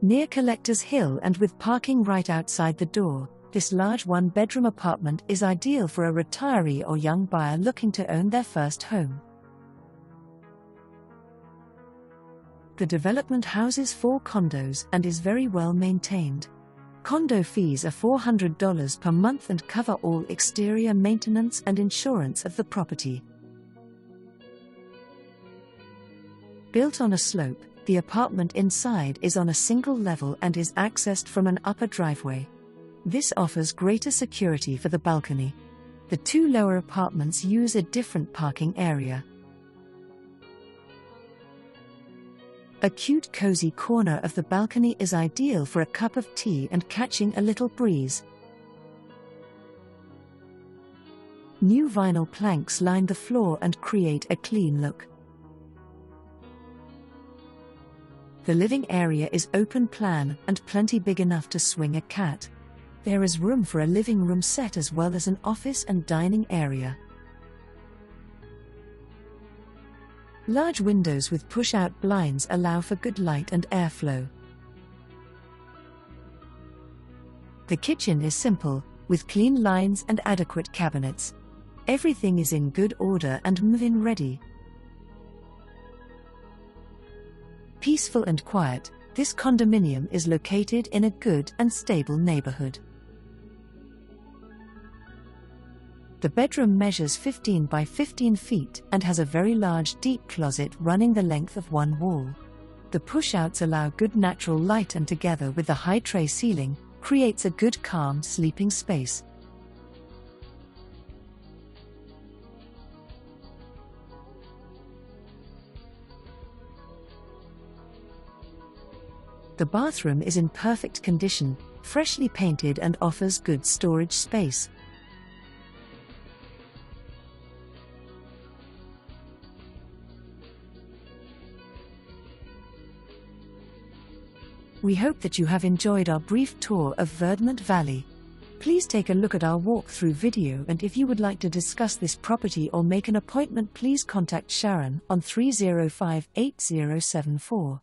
Near Collectors Hill and with parking right outside the door, this large one-bedroom apartment is ideal for a retiree or young buyer looking to own their first home. The development houses 4 condos and is very well maintained. Condo fees are $400 per month and cover all exterior maintenance and insurance of the property. Built on a slope, the apartment inside is on a single level and is accessed from an upper driveway. This offers greater security for the balcony. The 2 lower apartments use a different parking area. A cute cozy corner of the balcony is ideal for a cup of tea and catching a little breeze. New vinyl planks line the floor and create a clean look. The living area is open plan and plenty big enough to swing a cat. There is room for a living room set as well as an office and dining area. Large windows with push-out blinds allow for good light and airflow. The kitchen is simple, with clean lines and adequate cabinets. Everything is in good order and move-in ready. Peaceful and quiet, this condominium is located in a good and stable neighborhood. The bedroom measures 15 by 15 feet and has a very large deep closet running the length of one wall. The push-outs allow good natural light and together with the high tray ceiling, creates a good calm sleeping space. The bathroom is in perfect condition, freshly painted and offers good storage space. We hope that you have enjoyed our brief tour of Verdmont Valley. Please take a look at our walkthrough video, and if you would like to discuss this property or make an appointment, please contact Sharon on 305-8074.